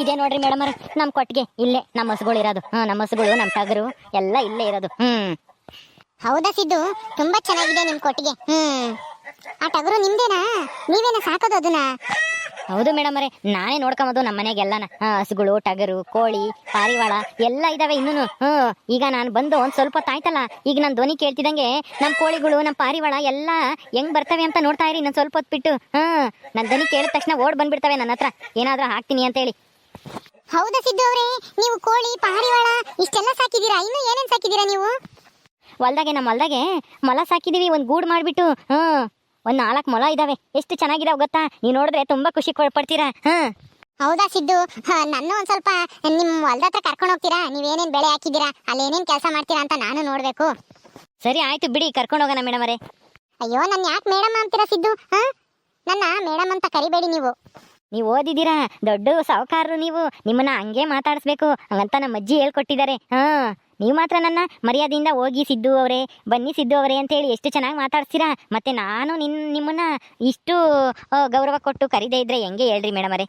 ಇದೇ ನೋಡ್ರಿ ಮೇಡಮ್ ಅವ್ರೆ ನಮ್ ಕೊಟ್ಟಿಗೆ ಇಲ್ಲೇ ನಮ್ಮ ಹಸುಗಳು ಇರೋದು. ನಮ್ಮ ಹಸುಗಳು ನಮ್ಮ ಟಗರು ಎಲ್ಲ ಇಲ್ಲೇ ಇರೋದು. ಹೌದಾ ಸಿದ್ದು, ತುಂಬಾ ಚೆನ್ನಾಗಿದೆ ನಿಮ್ ಕೊಟ್ಟಿಗೆ. ಆ ಟಗರು ನಿಮ್ದೇನಾ? ನೀವೇನ ಸಾಕೋದು ಅದನ್ನ? ಹೌದು ಮೇಡಮ್ ಅವರೇ, ನಾನೇ ನೋಡ್ಕೊಂಬೋದು ನಮ್ಮ ಮನೆಗೆಲ್ಲನ. ಹಸುಗಳು, ಟಗರು, ಕೋಳಿ, ಪಾರಿವಾಳ ಎಲ್ಲ ಇದಾವೆ ಇನ್ನೂನು. ಈಗ ನಾನು ಬಂದು ಒಂದ್ ಸ್ವಲ್ಪ ತಾಯ್ತಲ್ಲ, ಈಗ ನನ್ನ ಧ್ವನಿ ಕೇಳ್ತಿದಂಗೆ ನಮ್ಮ ಕೋಳಿಗಳು, ನಮ್ಮ ಪಾರಿವಾಳ ಎಲ್ಲ ಹೆಂಗ್ ಬರ್ತವೆ ಅಂತ ನೋಡ್ತಾ ಇರಿ. ನಾನು ಸ್ವಲ್ಪ ಹೊತ್ತು ಬಿಟ್ಟು ನನ್ನ ಧ್ವನಿ ಕೇಳಿದ ತಕ್ಷಣ ಓಡ್ ಬಂದ್ಬಿಡ್ತವೆ ನನ್ನ ಹತ್ರ, ಏನಾದ್ರೂ ಹಾಕ್ತೀನಿ ಅಂತ ಹೇಳಿ. ಹೌದಾ ಸಿದ್ದು ಅವರೇ, ನೀವು ಕೋಳಿ, ಪಾರಿವಾಳ ಇಷ್ಟೆಲ್ಲ ಸಾಕಿದೀರಾ? ಇನ್ನು ಏನೇನ್ ಸಾಕಿದೀರಾ ನೀವು? ನಮ್ಮ ಹೊಲ್ದಾಗೆ ಮೊಲ ಸಾಕಿದೀವಿ, ಒಂದ್ ಗೂಡು ಮಾಡ್ಬಿಟ್ಟು. ಒಂದ್ 4 ಮೊಲ ಇದಾವೆ. ಎಷ್ಟು ಚೆನ್ನಾಗಿದಾವೆ ಗೊತ್ತಾ? ನೀವು ನೋಡಿದ್ರೆ ತುಂಬಾ ಖುಷಿ ಪಡ್ತೀರಾ. ಹೌದಾ ಸಿದ್ದು, ನನ್ನ ಒಂದ್ ಸ್ವಲ್ಪ ನಿಮ್ ಹೊಲ್ದ ಹತ್ರ ಕರ್ಕೊಂಡು ಹೋಗ್ತೀರಾ? ನೀವೇನೇನ್ ಬೆಳೆ ಹಾಕಿದೀರಾ, ಅಲ್ಲಿ ಏನೇನ್ ಕೆಲಸ ಮಾಡ್ತೀರಾ ಅಂತ ನಾನು ನೋಡ್ಬೇಕು. ಸರಿ ಆಯ್ತು ಬಿಡಿ, ಕರ್ಕೊಂಡು ಹೋಗೋಣ ಮೇಡಮ್ ಅವರೇ. ಅಯ್ಯೋ, ನನ್ನ ಯಾಕೆ ಮೇಡಮ್ ಅಂತೀರಾ ಸಿದ್ದು? ನನ್ನ ಮೇಡಮ್ ಅಂತ ಕರಿಬೇಡಿ ನೀವು. ನೀವು ಓದಿದ್ದೀರಾ, ದೊಡ್ಡ ಸಾಹುಕಾರರು ನೀವು, ನಿಮ್ಮನ್ನ ಹಂಗೆ ಮಾತಾಡಿಸ್ಬೇಕು ಹಂಗಂತ ನಮ್ಮ ಅಜ್ಜಿ ಹೇಳ್ಕೊಟ್ಟಿದ್ದಾರೆ. ನೀವು ಮಾತ್ರ ನನ್ನ ಮರ್ಯಾದೆಯಿಂದ ಹೋಗಿ ಸಿದ್ದು ಅವರೇ, ಬನ್ನಿ ಸಿದ್ದು ಅವರೇ ಅಂತ ಹೇಳಿ ಎಷ್ಟು ಚೆನ್ನಾಗಿ ಮಾತಾಡ್ಸ್ತೀರಾ. ಮತ್ತೆ ನಾನು ನಿಮ್ಮನ್ನ ಇಷ್ಟು ಗೌರವ ಕೊಟ್ಟು ಕರೀದೇ ಇದ್ರೆ ಹೆಂಗೆ ಹೇಳ್ರಿ ಮೇಡಮ್ ಅವರೇ?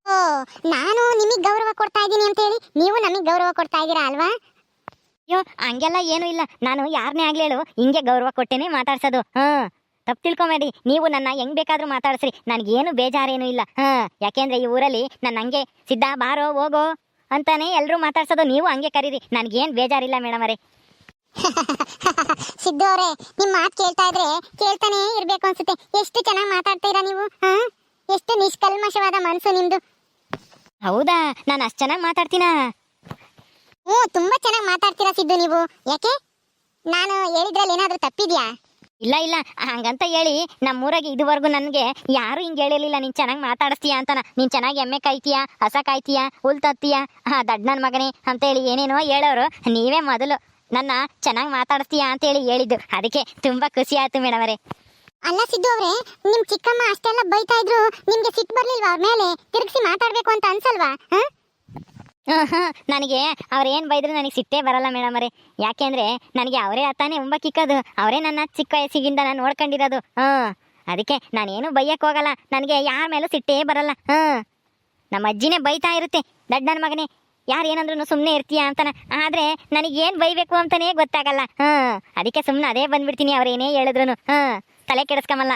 ಓ, ನಾನು ನಿಮಗೆ ಗೌರವ ಕೊಡ್ತಾ ಇದ್ದೀನಿ ಅಂತ ಹೇಳಿ ನೀವು ನಮಗೆ ಗೌರವ ಕೊಡ್ತಾ ಇದ್ದೀರಾ ಅಲ್ವಾ? ಅಯ್ಯೋ, ಹಂಗೆಲ್ಲ ಏನೂ ಇಲ್ಲ. ನಾನು ಯಾರನ್ನೇ ಆಗ್ಲಿ ಹೇಳು, ಹಿಂಗೆ ಗೌರವ ಕೊಟ್ಟೇನೆ ಮಾತಾಡ್ಸೋದು. ತಪ್ಪು ತಿಳ್ಕೊಬೇಡಿ, ನೀವು ನನ್ನ ಹೆಂಗ್ ಬೇಕಾದ್ರೂ ಮಾತಾಡ್ಸ್ರಿ, ನನಗೇನು ಬೇಜಾರೇನು ಇಲ್ಲ. ಯಾಕೆಂದ್ರೆ ಈ ಊರಲ್ಲಿ ನನ್ನ ಹಂಗೆ ಸಿದ್ಧ ಬಾರೋ ಹೋಗೋ ಅಂತಾನೆ ಎಲ್ಲರೂ ಮಾತಾಡ್ಸೋದು. ನೀವು ಹಂಗೆ ಕರೀರಿ, ನನಗೇನು ಬೇಜಾರಿಲ್ಲ ಮೇಡಮ್ ಅವರೇ. ಸಿದ್ದು ಅವರೇ, ನಿಮ್ಮ ಮಾತು ಕೇಳ್ತಾ ಇದ್ರೆ ಕೇಳ್ತಾನೆ ಇರ್ಬೇಕು ಅನ್ಸುತ್ತೆ. ಎಷ್ಟು ಚೆನ್ನಾಗಿ ಮಾತಾಡ್ತೀರಾ ನೀವು. ಎಷ್ಟು ನಿಷ್ಕಲ್ಮಶವಾದ ಮನಸ್ಸು ನಿಮ್ದು. ಹೌದಾ, ನಾನು ಅಷ್ಟು ಚೆನ್ನಾಗಿ ಮಾತಾಡ್ತೀನಾ? ತುಂಬಾ ಚೆನ್ನಾಗಿ ಮಾತಾಡ್ತೀರಾ ಸಿದ್ದು ನೀವು. ಯಾಕೆ, ನಾನು ಹೇಳಿದ್ರಲ್ಲಿ ಏನಾದ್ರೂ ತಪ್ಪಿದ್ಯಾ? ಇಲ್ಲ ಇಲ್ಲ, ಹಂಗಂತ ಹೇಳಿ ನಮ್ಮೂರಾಗೆ ಇದುವರೆಗೂ ನನಗೆ ಯಾರು ಹಿಂಗೆ ಹೇಳಿರ್ಲಿಲ್ಲ ನೀನು ಚೆನ್ನಾಗಿ ಮಾತಾಡಿಸ್ತೀಯಾ ಅಂತನ. ನೀನು ಚೆನ್ನಾಗಿ ಎಮ್ಮೆ ಕಾಯ್ತೀಯಾ, ಹಸ ಕಾಯ್ತೀಯಾ, ಹುಲ್ ತತ್ತೀಯಾ, ದಡ್ ನನ್ನ ಮಗನೇ ಅಂತೇಳಿ ಏನೇನೋ ಹೇಳೋರು ನೀವೇ ಮೊದಲು ನನ್ನ ಚೆನ್ನಾಗಿ ಮಾತಾಡಿಸ್ತೀಯಾ ಅಂತೇಳಿ ಹೇಳಿದ್ದು. ಅದಕ್ಕೆ ತುಂಬಾ ಖುಷಿ ಆಯ್ತು ಮೇಡಮ್ ಅವರೇ. ಅಲ್ಲ ಸಿದ್ದು ಅವರೇ, ನಿಮ್ ಚಿಕ್ಕಮ್ಮ ಅಷ್ಟೆಲ್ಲ ಬೈತಾ ಇದ್ರು, ನಿಮ್ಗೆ ಸಿಟ್ಟು ಬರ್ಲಿಲ್ವಾ? ಅವ್ರ ಮೇಲೆ ತಿರುಗಿಸಿ ಮಾತಾಡ್ಬೇಕು ಅಂತ ಅನ್ಸಲ್ವಾ? ನನಗೆ ಅವ್ರೇನು ಬೈದ್ರು ನನಗೆ ಸಿಟ್ಟೇ ಬರಲ್ಲ ಮೇಡಮ್ ಅವರೇ. ಯಾಕೆಂದ್ರೆ ನನಗೆ ಅವರೇ ತಾನೇ ತುಂಬ ಕಿಕ್ಕದು, ಅವರೇ ನನ್ನ ಚಿಕ್ಕ ವಯಸ್ಸಿಗಿಂದ ನಾನು ನೋಡ್ಕೊಂಡಿರೋದು. ಅದಕ್ಕೆ ನಾನೇನು ಬೈಯಕ್ಕೆ ಹೋಗಲ್ಲ, ನನಗೆ ಯಾರ ಮೇಲೂ ಸಿಟ್ಟೇ ಬರಲ್ಲ. ನಮ್ಮ ಅಜ್ಜಿನೇ ಬೈತಾ ಇರುತ್ತೆ, ದಡ್ ನನ್ನ ಮಗನೇ ಯಾರು ಏನಂದ್ರೂ ಸುಮ್ಮನೆ ಇರ್ತೀಯ ಅಂತಾನೆ. ಆದರೆ ನನಗೇನು ಬೈಬೇಕು ಅಂತಾನೇ ಗೊತ್ತಾಗಲ್ಲ. ಅದಕ್ಕೆ ಸುಮ್ಮನೆ ಅದೇ ಬಂದ್ಬಿಡ್ತೀನಿ, ಅವ್ರೇನೇ ಹೇಳಿದ್ರು. ತಲೆ ಕೆಡಿಸ್ಕೊಂಬಲ್ಲ.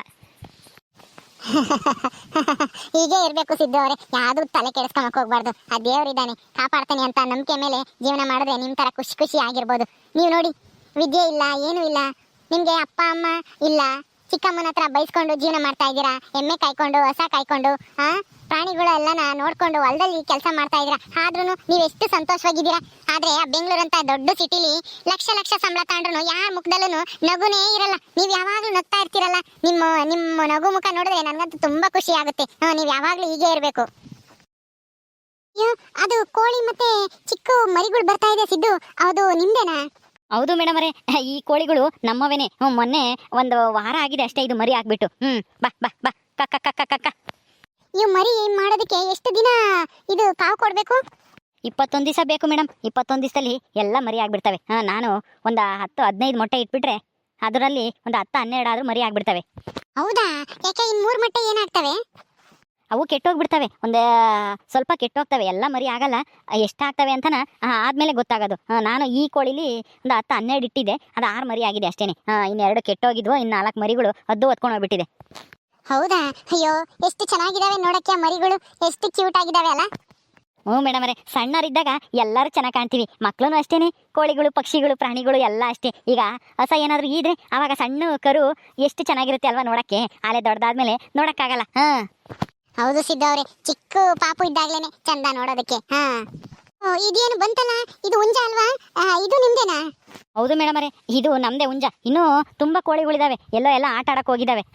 ಹೀಗೆ ಇರ್ಬೇಕು ಸಿದ್ದು ಅವರೇ, ಯಾವ್ದು ತಲೆ ಕೆಡಿಸ್ಕೊಳಕ್ ಹೋಗ್ಬಾರ್ದು. ಆ ದೇವರಿದ್ದಾನೆ, ಕಾಪಾಡ್ತಾನೆ ಅಂತ ನಂಬಿಕೆ ಮೇಲೆ ಜೀವನ ಮಾಡಿದ್ರೆ ನಿಮ್ ತರ ಖುಷಿ ಖುಷಿ ಆಗಿರ್ಬೋದು. ನೀವು ನೋಡಿ, ವಿದ್ಯೆ ಇಲ್ಲ, ಏನೂ ಇಲ್ಲ, ನಿಮ್ಗೆ ಅಪ್ಪ ಅಮ್ಮ ಇಲ್ಲ, ಚಿಕ್ಕಮ್ಮನ ಹತ್ರ ಬೈಸ್ಕೊಂಡು ಜೀವನ ಮಾಡ್ತಾ ಇದ್ದೀರಾ, ಎಮ್ಮೆ ಕಾಯ್ಕೊಂಡು, ಹಸ ಕಾಯ್ಕೊಂಡು, ಪ್ರಾಣಿಗಳೆಲ್ಲ ನೋಡ್ಕೊಂಡು ಹೊಲದಲ್ಲಿ ಕೆಲಸ ಮಾಡ್ತಾ ಇದ್ದೀರಾ. ಆದ್ರೂ ನೀವು ಎಷ್ಟು ಸಂತೋಷವಾಗಿದ್ದೀರಾ. ಆದ್ರೆ ಆ ಬೆಂಗಳೂರು ಅಂತ ದೊಡ್ಡ ಸಿಟಿಲಿ ಲಕ್ಷ ಲಕ್ಷ ಸಂಬಳ ತಗೊಂಡ್ರು ಯಾರ ಮುಖದಲ್ಲೂ ನಗುನೇ ಇರಲ್ಲ. ನೀವು ಯಾವಾಗ್ಲೂ ನಗ್ತಾ ಇರ್ತೀರಲ್ಲ, ನಿಮ್ಮ ನಗು ಮುಖ ನೋಡಿದ್ರೆ ನನಗಂತೂ ತುಂಬಾ ಖುಷಿ ಆಗುತ್ತೆ. ನೀವು ಯಾವಾಗ್ಲೂ ಹೀಗೆ ಇರ್ಬೇಕು. ಅದು ಕೋಳಿ ಮತ್ತೆ ಚಿಕ್ಕ ಮರಿಗಳು ಬರ್ತಾ ಇದೆ ಸಿದ್ದು, ಅದು ನಿಮ್ದೇನಾ? ಹೌದು ಮೇಡಮ್ ಅವರೇ, ಈ ಕೋಳಿಗಳು ನಮ್ಮವೇನೆ. ಮೊನ್ನೆ 1 ವಾರ ಆಗಿದೆ ಅಷ್ಟೇ ಇದು ಮರಿ ಆಗ್ಬಿಟ್ಟು. ಬಾ ಬಾ ಬಾ ಕಕ್ಕ ಕಕ್ಕ ಕಕ್ಕ. ಇವು ಮರಿ ಮಾಡೋದಕ್ಕೆ ಎಷ್ಟು ದಿನ ಇದು ಕಾವು ಕೊಡ್ಬೇಕು? 21 ದಿವಸ ಬೇಕು ಮೇಡಮ್. 21 ದಿವಸದಲ್ಲಿ ಎಲ್ಲ ಮರಿ ಆಗ್ಬಿಡ್ತವೆ. ನಾನು ಒಂದು 10-15 ಮೊಟ್ಟೆ ಇಟ್ಬಿಟ್ರೆ ಅದರಲ್ಲಿ ಒಂದು 10-12 ಆದ್ರೂ ಮರಿ ಆಗ್ಬಿಡ್ತವೆ. ಹೌದಾ? ಯಾಕೆ ಇನ್ 3 ಮೊಟ್ಟೆ ಏನಾಗ್ತವೆ? ಅವು ಕೆಟ್ಟೋಗ್ಬಿಡ್ತವೆ, ಒಂದು ಸ್ವಲ್ಪ ಕೆಟ್ಟೋಗ್ತವೆ, ಎಲ್ಲ ಮರಿ ಆಗಲ್ಲ. ಎಷ್ಟಾಗ್ತವೆ ಅಂತನ ಆದ್ಮೇಲೆ ಗೊತ್ತಾಗೋದು. ನಾನು ಈ ಕೋಳಿಲಿ ಒಂದು 10-12 ಇಟ್ಟಿದ್ದೆ, ಅದು 6 ಮರಿ ಆಗಿದೆ ಅಷ್ಟೇನೆ. ಇನ್ನು 2 ಕೆಟ್ಟೋಗಿದ್ವು, ಇನ್ನು 4 ಮರಿಗಳು ಹೊತ್ಕೊಂಡು ಹೋಗ್ಬಿಟ್ಟಿದೆ. ಹೌದಾ? ಅಯ್ಯೋ, ಎಷ್ಟು ಚೆನ್ನಾಗಿದಾವೆ ನೋಡಕ್ಕೆ ಮರಿಗಳು, ಎಷ್ಟು ಕ್ಯೂಟ್ ಆಗಿದಾವೆ ಅಲ್ಲ? ಮೇಡಮ್ ಅವರೇ, ಸಣ್ಣರಿದ್ದಾಗ ಎಲ್ಲರೂ ಚೆನ್ನಾಗಿ ಕಾಣ್ತೀವಿ, ಮಕ್ಕಳು ಅಷ್ಟೇನೆ. ಕೋಳಿಗಳು, ಪಕ್ಷಿಗಳು, ಪ್ರಾಣಿಗಳು ಎಲ್ಲ ಅಷ್ಟೇ. ಈಗ ಹೊಸ ಏನಾದರೂ ಇದ್ರೆ ಆವಾಗ ಸಣ್ಣ ಕರು ಎಷ್ಟು ಚೆನ್ನಾಗಿರುತ್ತೆ ಅಲ್ವಾ ನೋಡಕ್ಕೆ. ಆಲೆ ದೊಡ್ಡದಾದ್ಮೇಲೆ ನೋಡಕ್ಕಾಗಲ್ಲ. ಹೌದು ಸಿದ್ದು ಅವರೇ, ಚಿಕ್ಕ ಪಾಪು ಇದ್ದಾಗ್ಲೇನೆ ಚಂದ ನೋಡೋದಕ್ಕೆ. ಇದೇನು ಬಂತಲ್ಲ, ಇದು ಹುಂಜ ಅಲ್ವಾ? ಇದು ನಿಮ್ದೇನಾ? ಹೌದು ಮೇಡಮ್ ಅವರೇ, ಇದು ನಮ್ದೇ ಹುಂಜ. ಇನ್ನೂ ತುಂಬಾ ಕೋಳಿಗಳಿದಾವೆ, ಎಲ್ಲ ಆಟ ಆಡಕ್ ಹೋಗಿದಾವೆ.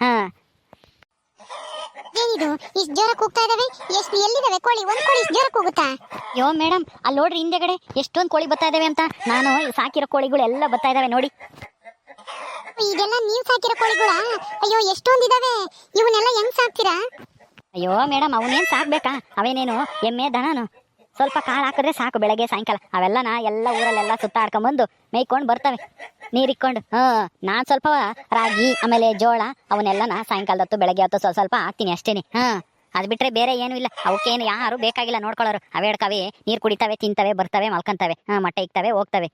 ಏನಿದು ಇಷ್ಟು ಜೋರ ಕೂಗ್ತಾ ಇದಾವೆ? ಎಲ್ಲಿದಾವೆ ಕೋಳಿ? ಒಂದ್ ಕೋಳಿ ಇಷ್ಟು ಜೋರ ಕೂಗುತ್ತಾ? ಯೋ ಮೇಡಮ್, ಅಲ್ಲಿ ನೋಡ್ರಿ ಹಿಂದೆಗಡೆ ಎಷ್ಟೊಂದು ಕೋಳಿ ಬರ್ತಾ ಇದಾವೆ ಅಂತ. ನಾನು ಸಾಕಿರೋ ಕೋಳಿಗಳು ಎಲ್ಲ ಬರ್ತಾ ಇದಾವೆ ನೋಡಿ. ಇದೆಲ್ಲ ನೀವು ಸಾಕಿರೋ ಕೋಳಿಗಳಾ? ಅಯ್ಯೋ, ಎಷ್ಟೊಂದಿದಾವೆ. ಇವನ್ನೆಲ್ಲ ಹೆಂಗ್ ಸಾಕ್ತೀರಾ? ಅಯ್ಯೋ ಮೇಡಮ್, ಅವನೇನು ಸಾಕ್ಬೇಕಾ? ಅವೇನೇನು ಎಮ್ಮೆ ದನನು ಸ್ವಲ್ಪ ಕಾಳು ಹಾಕಿದ್ರೆ ಸಾಕು, ಬೆಳಗ್ಗೆ ಸಾಯಂಕಾಲ ಅವೆಲ್ಲನ ಎಲ್ಲ ಊರಲ್ಲೆಲ್ಲ ಸುತ್ತಾಡ್ಕೊಂಬಂದು ಮೇಯ್ಕೊಂಡು ಬರ್ತವೆ ನೀರಿಕ್ಕೊಂಡು. ನಾನು ಸ್ವಲ್ಪ ರಾಗಿ ಆಮೇಲೆ ಜೋಳ ಅವನ್ನೆಲ್ಲನ ಸಾಯಂಕಾಲದ ಹೊತ್ತು ಬೆಳಗ್ಗೆ ಹೊತ್ತು ಸ್ವಲ್ಪ ಹಾಕ್ತೀನಿ ಅಷ್ಟೇನೆ. ಅದು ಬಿಟ್ರೆ ಬೇರೆ ಏನೂ ಇಲ್ಲ. ಅವಕ್ಕೇನು ಯಾರು ಬೇಕಾಗಿಲ್ಲ ನೋಡ್ಕೊಳ್ಳೋರು. ಅವೇ ಹಿಡ್ಕವೆ ನೀರು ಕುಡಿತವೆ, ತಿಂತವೆ, ಬರ್ತವೆ, ಮಲ್ಕೊಂತವೆ, ಮೊಟ್ಟೆ ಇಕ್ತವೆ, ಹೋಗ್ತವೆ.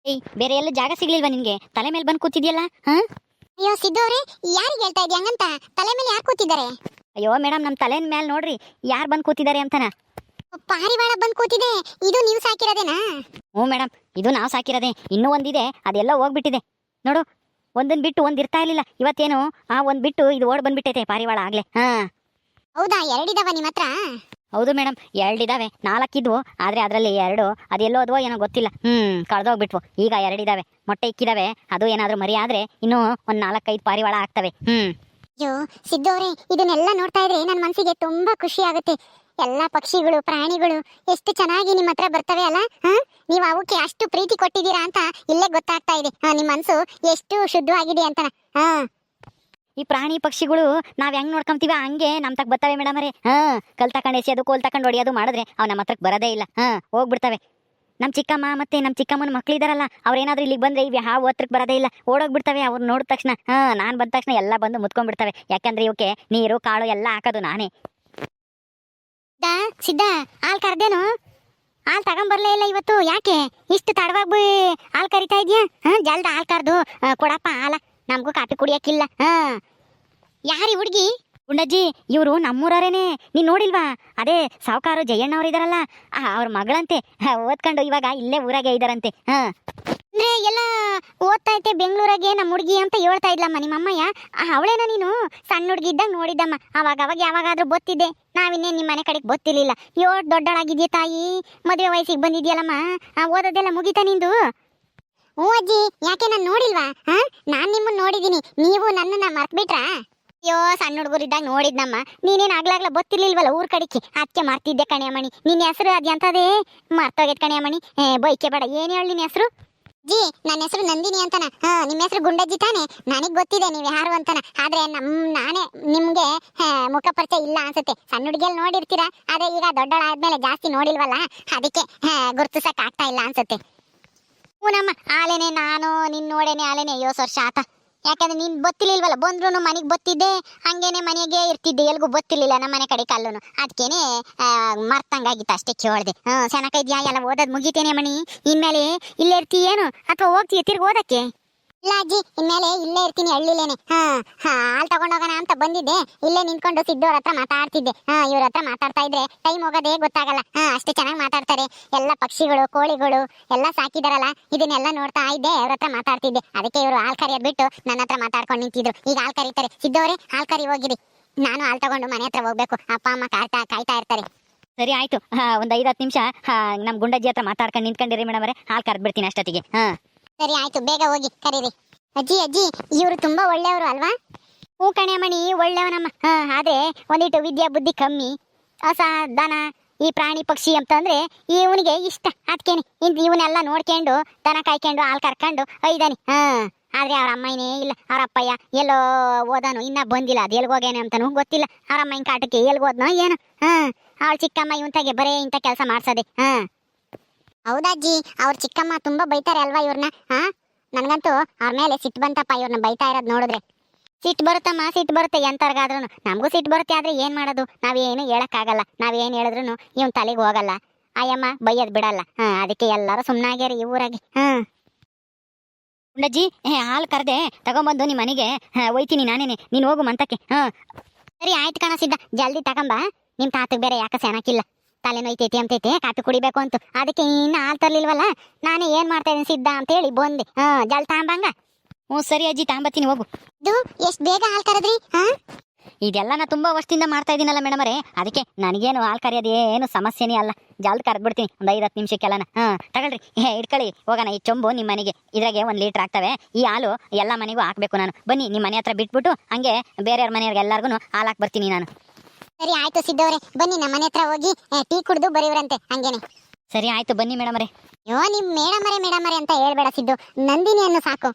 ಏಯ್, ಬೇರೆ ಎಲ್ಲ ಜಾಗ ಸಿಗ್ಲಿಲ್ವಾ ನಿನ್ಗೆ? ತಲೆ ಮೇಲೆ ಬಂದು ಕೂತಿದ್ಯಲ್ಲ? ಅಯ್ಯೋ ಸಿದ್ದು ಅವ್ರೆ, ಯಾರಿಗೆ ಹೇಳ್ತಾ ಇದ್ಯಾ ಹಂಗಂತ? ತಲೆ ಮೇಲೆ ಯಾರು ಕೂತಿದ್ದಾರೆ? ಅಯ್ಯೋ ಮೇಡಮ್, ನಮ್ಮ ತಲೆ ಮೇಲೆ ನೋಡ್ರಿ ಯಾರು ಬಂದು ಕೂತಿದ್ದಾರೆ ಅಂತನ. ಪಾರಿವಾಳ ಬಂದ್ ಕೂತಿದೆ. ಇದು ನೀವು ಸಾಕಿರೋದೇನಾ? ಹ್ಞೂ ಮೇಡಮ್, ಇದು ನಾವು ಸಾಕಿರೋದೆ. ಇನ್ನೂ ಒಂದಿದೆ, ಅದೆಲ್ಲ ಹೋಗ್ಬಿಟ್ಟಿದೆ ನೋಡು. ಒಂದನ್ನು ಬಿಟ್ಟು ಒಂದು ಇರ್ತಾ ಇರಲಿಲ್ಲ. ಇವತ್ತೇನು ಒಂದು ಬಿಟ್ಟು ಇದು ಓಡ್ ಬಂದ್ಬಿಟ್ಟೈತೆ ಪಾರಿವಾಳ ಆಗ್ಲೇ. ಹೌದಾ, ಎರಡಿದಾವ ನಿಮ್ಮ ಹತ್ರ? ಹೌದು ಮೇಡಮ್, 2 ಇದಾವೆ. 4 ಇದ್ವು, ಆದರೆ ಅದರಲ್ಲಿ 2 ಅದೆಲ್ಲೋದ್ವೋ ಏನೋ ಗೊತ್ತಿಲ್ಲ. ಕಳೆದೋಗ್ಬಿಟ್ವು. ಈಗ 2 ಇದಾವೆ, ಮೊಟ್ಟೆ ಇಕ್ಕಿದಾವೆ. ಅದು ಏನಾದರೂ ಮರಿ ಆದರೆ ಇನ್ನೂ ಒಂದು 4-5 ಪಾರಿವಾಳ ಆಗ್ತವೆ. ಅಯ್ಯೋ ಸಿದ್ದು ಅವ್ರೆ, ಇದನ್ನೆಲ್ಲ ನೋಡ್ತಾ ಇದ್ರೆ ನನ್ನ ಮನಸ್ಸಿಗೆ ತುಂಬಾ ಖುಷಿ ಆಗುತ್ತೆ. ಎಲ್ಲ ಪಕ್ಷಿಗಳು, ಪ್ರಾಣಿಗಳು ಎಷ್ಟು ಚೆನ್ನಾಗಿ ನಿಮ್ಮ ಹತ್ರ ಬರ್ತವೆ ಅಲ್ಲ. ನೀವು ಅವಕ್ಕೆ ಅಷ್ಟು ಪ್ರೀತಿ ಕೊಟ್ಟಿದ್ದೀರಾ ಅಂತ ಇಲ್ಲೇ ಗೊತ್ತಾಗ್ತಾ ಇದೆ. ನಿಮ್ಮ ಮನಸ್ಸು ಎಷ್ಟು ಶುದ್ಧವಾಗಿದೆ ಅಂತ. ಈ ಪ್ರಾಣಿ ಪಕ್ಷಿಗಳು ನಾವ್ ಹೆಂಗ್ ನೋಡ್ಕೊಂತೀವ ಹಂಗೆ ನಮ್ ತಕ್ ಬರ್ತವೆ ಮೇಡಮ್ ಅವರೇ. ಕಲ್ ತಕೊಂಡ್ ಎಸೆಯೋದು, ಕೋಲ್ ತಕೊಂಡ್ ಹೊಡಿಯೋದು ಮಾಡಿದ್ರೆ ಅವ್ ನಮ್ಮ ಹತ್ರಕ್ ಬರೋದೇ ಇಲ್ಲ. ಹೋಗ್ಬಿಡ್ತವೆ. ನಮ್ ಚಿಕ್ಕಮ್ಮ ಮತ್ತೆ ನಮ್ ಚಿಕ್ಕಮ್ಮನ ಮಕ್ಳಿದಾರಲ್ಲ, ಅವ್ರೇನಾದ್ರೂ ಇಲ್ಲಿಗೆ ಬಂದ್ರೆ ಇವ್ ಯಾವ ಹತ್ರಕ್ ಬರೋದೇ ಇಲ್ಲ, ಓಡೋಗ್ಬಿಡ್ತವೆ. ಅವ್ರು ನೋಡಿದ ತಕ್ಷಣ ನಾನ್ ಬಂದ ತಕ್ಷಣ ಎಲ್ಲ ಬಂದು ಮುತ್ಕೊಂಡ್ಬಿಡ್ತವೆ. ಯಾಕಂದ್ರೆ ಇವಕ್ಕೆ ನೀರು ಕಾಳು ಎಲ್ಲ ಹಾಕೋದು ನಾನೇ. ಸಿದ್ಧ, ಹಾಲ್ ಕರ್ದೇನು? ಹಾಲ್ ತಗೊಂಬರ್ಲೇ ಇಲ್ಲ ಇವತ್ತು, ಯಾಕೆ ಇಷ್ಟು ತಡವಾಗಿ ಹಾಲ್ ಕರಿತಾ ಇದ್ಯಾ? ಜಲ್ದ ಹಾಲ್ ಕರ್ದು ಕೊಡಪ್ಪ ಹಾಲ, ನಮಗೂ ಕಾಫಿ ಕುಡಿಯಕ್ಕಿಲ್ಲ. ಯಾರಿ ಹುಡುಗಿ? ಗುಂಡಜ್ಜಿ, ಇವರು ನಮ್ಮೂರರೇನೆ. ನೀನ್ ನೋಡಿಲ್ವಾ? ಅದೇ ಸಾವುಕಾರು ಜಯಣ್ಣ ಅವ್ರು ಇದಾರಲ್ಲ, ಅವ್ರ ಮಗಳಂತೆ. ಓದ್ಕೊಂಡು ಇವಾಗ ಇಲ್ಲೇ ಊರಾಗೆ ಇದಾರಂತೆ. ಅಂದ್ರೆ ಎಲ್ಲ ಓದ್ತಾ ಐತೆ ಬೆಂಗಳೂರಾಗೆ ನಮ್ಮ ಹುಡುಗಿ ಅಂತ ಹೇಳ್ತಾ ಇದ್ಲಮ್ಮ ನಿಮ್ಮಮ್ಮಯ್ಯ. ಅವಳೇನ ನೀನು ಸಣ್ಣ ಹುಡುಗಿ ಇದ್ದಾಗ ನೋಡಿದ್ದಮ್ಮ. ಅವಾಗ ಯಾವಾಗಾದ್ರೂ ಬೊತ್ತಿದ್ದೆ, ನಾವಿನ್ನೇ ನಿಮ್ಮ ಮನೆ ಕಡೆಗೆ ಬೊತ್ತಿರ್ಲಿಲ್ಲ. ದೊಡ್ಡಳಾಗಿದ್ಯಾ ತಾಯಿ, ಮದುವೆ ವಯಸ್ಸಿಗೆ ಬಂದಿದ್ಯಲ್ಲಮ್ಮ. ಓದೋದೆಲ್ಲ ಮುಗಿತಾ ನಿಂದು? ಹ್ಞೂ ಅಜ್ಜಿ, ಯಾಕೆ ನಾನು ನೋಡಿಲ್ವಾ? ನಾನ್ ನಿಮ್ಮನ್ನ ನೋಡಿದೀನಿ, ನೀವು ನನ್ನನ್ನ ಮರ್ತ್ಬಿಟ್ರಾ? ಅಯ್ಯೋ, ಸಣ್ಣ ಹುಡುಗರಿದ್ದಾಗ ನೋಡಿದ್ನಮ್ಮ. ನೀನೇನು ಆಗ್ಲಾಗ್ಲ ಗೊತ್ತಿರ್ಲಿಲ್ವಲ್ಲ ಊರ್ ಕಡೆಗೆ, ಅದಕ್ಕೆ ಮರ್ತಿದ್ದೆ ಕಣಿಯಮ್ಮಣಿ. ನಿನ್ನ ಹೆಸರು ಅದ್ಯಂತದೇ ಮರ್ತೋಗೈತ್ ಕಣಿಯಮ್ಮಣಿ. ಬೈಕೆ ಬೇಡ, ಏನ್ ಹೇಳಿ ನಿನ್ನ ಹೆಸರು? ಜಿ, ನನ್ನ ಹೆಸರು ನಂದಿನಿ ಅಂತನ. ನಿಮ್ಮ ಹೆಸರು ಗುಂಡಜ್ಜಿ ತಾನೆ? ನನಗ್ ಗೊತ್ತಿದೆ ನೀವು ಯಾರು ಅಂತನ. ಆದ್ರೆ ನಾನೇ ನಿಮ್ಗೆ ಮುಖ ಪರಿಚಯ ಇಲ್ಲ ಅನ್ಸುತ್ತೆ. ಸಣ್ಣ ಹುಡುಗಿಯಲ್ಲಿ ನೋಡಿರ್ತೀರಾ, ಆದ್ರೆ ಈಗ ದೊಡ್ಡಳಾದ್ಮೇಲೆ ಜಾಸ್ತಿ ನೋಡಿಲ್ವಲ್ಲ, ಅದಕ್ಕೆ ಗುರ್ತಿಸಕ್ ಆಗ್ತಾ ಇಲ್ಲ ಅನ್ಸುತ್ತೆ. ಹೂನಮ್ಮ, ಆಲೇನೆ ನಾನು ನಿನ್ ನೋಡೇನೆ ಆಲೇನೆ 50 ವರ್ಷ ಆತ. ಯಾಕಂದ್ರೆ ನೀನ್ ಗೊತ್ತಿರ್ಲಿಲ್ವಲ್ಲ, ಬಂದ್ರು ಮನೆಗೆ ಬತ್ತಿದ್ದೆ, ಹಂಗೇನೆ ಮನೆಗೆ ಇರ್ತಿದ್ದೆ, ಎಲ್ಗೂ ಗೊತ್ತಿರ್ಲಿಲ್ಲ ನಮ್ಮ ಮನೆ ಕಡೆ ಕಲ್ಲೂನು. ಅದಕ್ಕೇನೆ ಮರ್ತಂಗಾಗಿತ್ತು, ಅಷ್ಟೇ ಕೇಳ್ದೆ. ಸೆನಕ ಇದ್ಯಾ? ಎಲ್ಲ ಓದೋದ್ ಮುಗಿತೇನೆ ಮಣಿ, ಇನ್ಮೇಲೆ ಇಲ್ಲೇ ಇರ್ತೀಯೇನು ಅಥವಾ ಹೋಗ್ತೀಯ ತಿರ್ಗಿ ಓದಕ್ಕೆ? ಇಲ್ಲ ಅಜ್ಜಿ, ಇನ್ಮೇಲೆ ಇಲ್ಲೇ ಇರ್ತೀನಿ, ಹಳ್ಳಿಲೇನೆ. ಹಾಲ್ ತಗೊಂಡೋಗೋಣ ಅಂತ ಬಂದಿದ್ದೆ, ಇಲ್ಲೇ ನಿಂತ್ಕೊಂಡು ಸಿದ್ದವ್ರ ಹತ್ರ ಮಾತಾಡ್ತಿದ್ದೆ. ಇವ್ರ ಹತ್ರ ಮಾತಾಡ್ತಾ ಇದ್ರೆ ಟೈಮ್ ಹೋಗೋದೇ ಗೊತ್ತಾಗಲ್ಲ. ಅಷ್ಟೇ ಚೆನ್ನಾಗಿ ಮಾತಾಡ್ತಾರೆ. ಎಲ್ಲ ಪಕ್ಷಿಗಳು, ಕೋಳಿಗಳು ಎಲ್ಲ ಸಾಕಿದಾರಲ್ಲ, ಇದನ್ನೆಲ್ಲ ನೋಡ್ತಾ ಇದ್ದೆ, ಅವ್ರ ಹತ್ರ ಮಾತಾಡ್ತಿದ್ದೆ. ಅದಕ್ಕೆ ಇವರು ಹಾಲ್ ಕರಿಯೋದ್ ಬಿಟ್ಟು ನನ್ನ ಹತ್ರ ಮಾತಾಡ್ಕೊಂಡು ನಿಂತಿದ್ರು. ಈಗ ಹಾಲ್ ಕರೀತಾರೆ. ಸಿದ್ದವ್ರೆ, ಹಾಲ್ ಕರಿ ಹೋಗಿರಿ, ನಾನು ಹಾಲ್ ತಗೊಂಡು ಮನೆ ಹತ್ರ ಹೋಗ್ಬೇಕು. ಅಪ್ಪ ಅಮ್ಮ ಕಾಯ್ತಾ ಇರ್ತಾರೆ. ಸರಿ ಆಯ್ತು, ಒಂದ್ 5-10 ನಿಮಿಷ ನಮ್ ಗುಂಡಜ್ಜಿ ಹತ್ರ ಮಾತಾಡ್ಕೊಂಡು ನಿಂತ್ಕೊಂಡಿರಿ ಮೇಡಮ್ ಅವರೇ. ಹಾಲ್ ಕರ್ದ್ಬಿಡ್ತೀನಿ ಅಷ್ಟೊತ್ತಿಗೆ. ಸರಿ ಆಯ್ತು, ಬೇಗ ಹೋಗಿ ಕರೀರಿ. ಅಜ್ಜಿ, ಇವರು ತುಂಬಾ ಒಳ್ಳೆಯವರು ಅಲ್ವಾ? ಹೂ ಕಣ್ಯಮಣಿ, ಒಳ್ಳೆಯವನಮ್ಮ. ಆದ್ರೆ ಒಂದಿಟ್ಟು ವಿದ್ಯಾ ಬುದ್ಧಿ ಕಮ್ಮಿ. ಹೊಸ ದನ, ಈ ಪ್ರಾಣಿ ಪಕ್ಷಿ ಅಂತಂದ್ರೆ ಇವನಿಗೆ ಇಷ್ಟ. ಅದಕ್ಕೇನೆ ಇವನ್ನೆಲ್ಲ ನೋಡ್ಕೊಂಡು ದನ ಕಾಯ್ಕೊಂಡು ಹಾಲ್ ಕರ್ಕೊಂಡು ಒಯ್ದಾನಿ. ಆದ್ರೆ ಅವ್ರ ಅಮ್ಮನೇ ಇಲ್ಲ, ಅವ್ರ ಅಪ್ಪಯ್ಯ ಎಲ್ಲೋ ಓದಾನು, ಇನ್ನ ಬಂದಿಲ್ಲ. ಅದು ಎಲ್ಗೋಗೇನೆ ಅಂತಾನು ಗೊತ್ತಿಲ್ಲ. ಅವ್ರ ಅಮ್ಮನ ಕಾಟಕ್ಕೆ ಎಲ್ಗೋದ್ನೋ ಏನೋ. ಅವಳ ಚಿಕ್ಕಮ್ಮ ಇವನ್ತಾಗೆ ಬರೇ ಇಂಥ ಕೆಲಸ ಮಾಡ್ಸದೆ. ಹೌದಜ್ಜಿ, ಅವ್ರ ಚಿಕ್ಕಮ್ಮ ತುಂಬಾ ಬೈತಾರೆ ಅಲ್ವಾ ಇವ್ರನ್ನ? ನನ್ಗಂತೂ ಅವ್ರ ಮೇಲೆ ಸಿಟ್ಟು ಬಂತಪ್ಪ, ಇವ್ರನ್ನ ಬೈತಾ ಇರೋದ್ ನೋಡಿದ್ರೆ. ಸಿಟ್ಟು ಬರುತ್ತಮ್ಮ, ಸಿಟ್ಟು ಬರುತ್ತೆ ಎಂತರ್ಗಾದ್ರೂ. ನಮಗೂ ಸಿಟ್ಟು ಬರುತ್ತೆ, ಆದ್ರೆ ಏನ್ ಮಾಡೋದು? ನಾವೇನು ಹೇಳಕ್ಕಾಗಲ್ಲ. ನಾವೇನ್ ಹೇಳಿದ್ರು ಇವನ್ ತಲೆಗೆ ಹೋಗಲ್ಲ. ಅಯ್ಯಮ್ಮ ಬೈಯದ್ ಬಿಡಲ್ಲ. ಅದಕ್ಕೆ ಎಲ್ಲಾರು ಸುಮ್ನಾಗ್ಯಾರ ಈ ಊರಾಗೆ. ಗುಂಡಜ್ಜಿ, ಹಾಲು ಕರ್ದೆ ತಗೊಂಬಂದು ನಿಮ್ಮ ಮನೆಗೆ ಒಯ್ತೀನಿ ನಾನೇನೆ. ನೀನು ಹೋಗು ಮಂತಕ್ಕೆ. ಸರಿ ಆಯ್ತು ಕಣ ಸಿದ್ಧ, ಜಲ್ದಿ ತಗೊಂಬ. ನಿಮ್ ತಾತಗ್ ಬೇರೆ ಯಾಕೆ ಸೆನಕಿಲ್ಲ, ತಲೆ ನೋಯ್ತೈತಿ ಅಂತೈತೆ, ಕಾಫಿ ಕುಡಿಬೇಕು ಅಂತ. ಅದಕ್ಕೆ ಇನ್ನ ಹಾಲ್ ತರ್ಲಿಲ್ವಲ್ಲ, ನಾನೇ ಏನ್ ಮಾಡ್ತಾ ಇದ್ದೀನಿ ಸಿದ್ಧ ಅಂತ ಹೇಳಿ ಬಂದೆ. ಜಲ್ ತಾಂಬಂಗ. ಸರಿ ಅಜ್ಜಿ, ತಾಂಬತ್ತೀನಿ, ಹೋಗು. ಇದು ಎಷ್ಟ್ ಬೇಗ ಹಾಲ್ ಕರದ್ರಿ? ಇದೆಲ್ಲ ನಾ ತುಂಬಾ ವರ್ಷದಿಂದ ಮಾಡ್ತಾ ಇದೀನಲ್ಲ ಮೇಡಮ್ ಅವರೇ, ಅದಕ್ಕೆ ನನಗೇನು ಹಾಲ್ ಕರೆಯೋದು ಏನು ಸಮಸ್ಯೆನೇ ಅಲ್ಲ. ಜಲ್ದಿ ಕರೆದ್ಬಿಡ್ತೀನಿ ಒಂದು 5-10 ನಿಮಿಷಕ್ಕೆಲ್ಲನ. ತಗೊಳ್ರಿ, ಇಟ್ಕೊಳ್ಳಿ, ಹೋಗೋಣ. ಈ ಚೊಂಬು ನಿಮ್ಮ ಮನೆಗೆ, ಇದ್ರಾಗೆ 1 ಲೀಟರ್ ಆಗ್ತವೆ. ಈ ಹಾಲು ಎಲ್ಲ ಮನೆಗೂ ಹಾಕ್ಬೇಕು ನಾನು. ಬನ್ನಿ, ನಿಮ್ಮ ಮನೆ ಹತ್ರ ಬಿಟ್ಬಿಟ್ಟು ಹಂಗೆ ಬೇರೆಯವ್ರ ಮನೆಯವ್ರಿಗೆ ಎಲ್ಲರಿಗೂ ಹಾಲು ಹಾಕಿ ಬರ್ತೀನಿ ನಾನು. ಸರಿ ಆಯ್ತು ಸಿದ್ದವ್ರೆ, ಬನ್ನಿ ನಮ್ಮ ಮನೆ ಹತ್ರ ಹೋಗಿ ಟೀ ಕುಡಿದು ಬರೀವ್ರಂತೆ ಹಂಗೇನೆ. ಸರಿ ಆಯ್ತು, ಬನ್ನಿ ಮೇಡಮ್ ಅವರೇ. ಅಯ್ಯೋ, ನಿಮ್ ಮೇಡಮರೆ ಅಂತ ಹೇಳ್ಬೇಡ ಸಿದ್ದು, ನಂದಿನಿಯನ್ನು ಸಾಕು.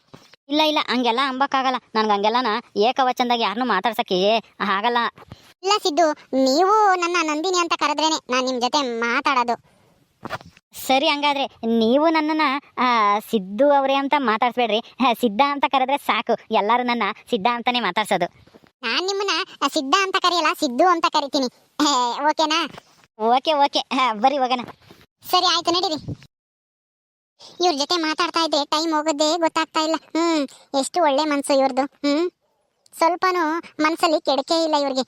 ಇಲ್ಲ ಹಂಗೆಲ್ಲ ಅಂಬಕ್ಕಾಗಲ್ಲ. ನನ್ಗೆ ಹಂಗೆಲ್ಲನ ಏಕವಚನದಾಗ ಯಾರನ್ನೂ ಮಾತಾಡ್ಸಕ್ಕೆ ಆಗಲ್ಲ. ಇಲ್ಲ ಸಿದ್ದು, ನೀವು ನನ್ನ ನಂದಿನಿ ಅಂತ ಕರೆದ್ರೇನೆ ನಾನು ನಿಮ್ ಜೊತೆ ಮಾತಾಡೋದು. ಸರಿ, ಹಂಗಾದ್ರೆ ನೀವು ನನ್ನನ್ನ ಸಿದ್ದು ಅವರೇ ಅಂತ ಮಾತಾಡ್ಸ್ಬೇಡ್ರಿ. ಸಿದ್ಧ ಅಂತ ಕರೆದ್ರೆ ಸಾಕು, ಎಲ್ಲರೂ ನನ್ನ ಸಿದ್ಧ ಅಂತಾನೆ ಮಾತಾಡ್ಸೋದು. ನಾನು ನಿಮ್ಮನ್ನ ಸಿದ್ಧ ಅಂತ ಕರೆಯಲ್ಲ, ಸಿದ್ದು ಅಂತ ಕರಿತೀನಿ. ಓಕೆನಾ? ಓಕೆ ಓಕೆ, ಬರ್ರಿ ಹೋಗೋಣ. ಸರಿ ಆಯ್ತು, ನಡೀರಿ. ಇವ್ರ ಜೊತೆ ಮಾತಾಡ್ತಾ ಇದ್ದೆ ಟೈಮ್ ಹೋಗೋದೇ ಗೊತ್ತಾಗ್ತಾ ಇಲ್ಲ. ಎಷ್ಟು ಒಳ್ಳೆ ಮನ್ಸು ಇವ್ರದ್ದು. ಸ್ವಲ್ಪನೂ ಮನ್ಸಲ್ಲಿ ಕೆಡಕೆ ಇಲ್ಲ ಇವ್ರಿಗೆ.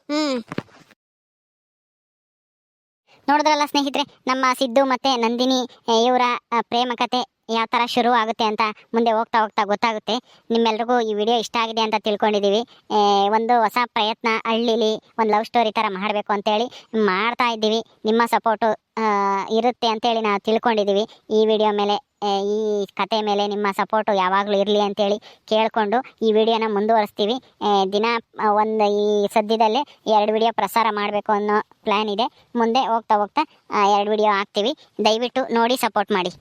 ನೋಡಿದ್ರಲ್ಲ ಸ್ನೇಹಿತರೆ, ನಮ್ಮ ಸಿದ್ದು ಮತ್ತೆ ನಂದಿನಿ ಇವರ ಪ್ರೇಮ ಕತೆ ಯಾವ ಥರ ಶುರು ಆಗುತ್ತೆ ಅಂತ ಮುಂದೆ ಹೋಗ್ತಾ ಹೋಗ್ತಾ ಗೊತ್ತಾಗುತ್ತೆ. ನಿಮ್ಮೆಲ್ರಿಗೂ ಈ ವಿಡಿಯೋ ಇಷ್ಟ ಆಗಿದೆ ಅಂತ ತಿಳ್ಕೊಂಡಿದ್ದೀವಿ. ಒಂದು ಹೊಸ ಪ್ರಯತ್ನ ಹಳ್ಳಿಲಿ ಒಂದು ಲವ್ ಸ್ಟೋರಿ ಥರ ಮಾಡಬೇಕು ಅಂತೇಳಿ ಮಾಡ್ತಾ ಇದ್ದೀವಿ. ನಿಮ್ಮ ಸಪೋರ್ಟು ಇರುತ್ತೆ ಅಂತೇಳಿ ನಾವು ತಿಳ್ಕೊಂಡಿದ್ದೀವಿ. ಈ ವಿಡಿಯೋ ಮೇಲೆ, ಈ ಕತೆ ಮೇಲೆ ನಿಮ್ಮ ಸಪೋರ್ಟು ಯಾವಾಗಲೂ ಇರಲಿ ಅಂತೇಳಿ ಕೇಳಿಕೊಂಡು ಈ ವಿಡಿಯೋನ ಮುಂದುವರಿಸ್ತೀವಿ. ದಿನ ಈ ಸದ್ಯದಲ್ಲೇ 2 ವಿಡಿಯೋ ಪ್ರಸಾರ ಮಾಡಬೇಕು ಅನ್ನೋ ಪ್ಲ್ಯಾನ್ ಇದೆ. ಮುಂದೆ ಹೋಗ್ತಾ ಹೋಗ್ತಾ 2 ವಿಡಿಯೋ ಹಾಕ್ತೀವಿ. ದಯವಿಟ್ಟು ನೋಡಿ ಸಪೋರ್ಟ್ ಮಾಡಿ.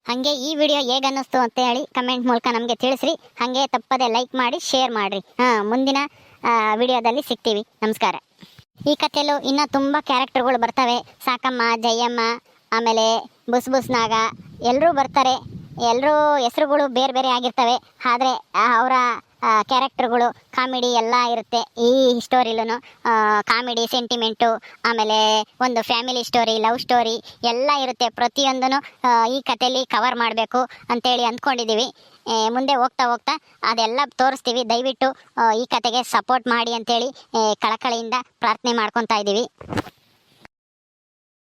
ಹಾಗೆ ಈ ವಿಡಿಯೋ ಹೇಗನ್ನಿಸ್ತು ಅಂತ ಹೇಳಿ ಕಮೆಂಟ್ ಮೂಲಕ ನಮಗೆ ತಿಳಿಸ್ರಿ. ಹಾಗೆ ತಪ್ಪದೆ ಲೈಕ್ ಮಾಡಿ, ಶೇರ್ ಮಾಡಿರಿ. ಮುಂದಿನ ವಿಡಿಯೋದಲ್ಲಿ ಸಿಗ್ತೀವಿ. ನಮಸ್ಕಾರ. ಈ ಕಥೆಯಲ್ಲೂ ಇನ್ನೂ ತುಂಬ ಕ್ಯಾರೆಕ್ಟರ್ಗಳು ಬರ್ತವೆ. ಸಾಕಮ್ಮ, ಜಯಮ್ಮ, ಆಮೇಲೆ ಬುಸ್ ಬುಸ್ ನಾಗ ಎಲ್ಲರೂ ಬರ್ತಾರೆ. ಎಲ್ಲರೂ ಹೆಸರುಗಳು ಬೇರೆ ಬೇರೆ ಆಗಿರ್ತವೆ. ಆದರೆ ಅವರ ಕ್ಯಾರೆಕ್ಟರ್ಗಳು ಕಾಮಿಡಿ ಎಲ್ಲ ಇರುತ್ತೆ. ಈ ಸ್ಟೋರಿಲೂ ಕಾಮಿಡಿ, ಸೆಂಟಿಮೆಂಟು, ಆಮೇಲೆ ಒಂದು ಫ್ಯಾಮಿಲಿ ಸ್ಟೋರಿ, ಲವ್ ಸ್ಟೋರಿ ಎಲ್ಲ ಇರುತ್ತೆ. ಪ್ರತಿಯೊಂದೂ ಈ ಕಥೆಯಲ್ಲಿ ಕವರ್ ಮಾಡಬೇಕು ಅಂತೇಳಿ ಅಂದ್ಕೊಂಡಿದ್ದೀವಿ. ಮುಂದೆ ಹೋಗ್ತಾ ಹೋಗ್ತಾ ಅದೆಲ್ಲ ತೋರಿಸ್ತೀವಿ. ದಯವಿಟ್ಟು ಈ ಕತೆಗೆ ಸಪೋರ್ಟ್ ಮಾಡಿ ಅಂತೇಳಿ ಕಳಕಳಿಯಿಂದ ಪ್ರಾರ್ಥನೆ ಮಾಡ್ಕೊತಾ ಇದ್ದೀವಿ.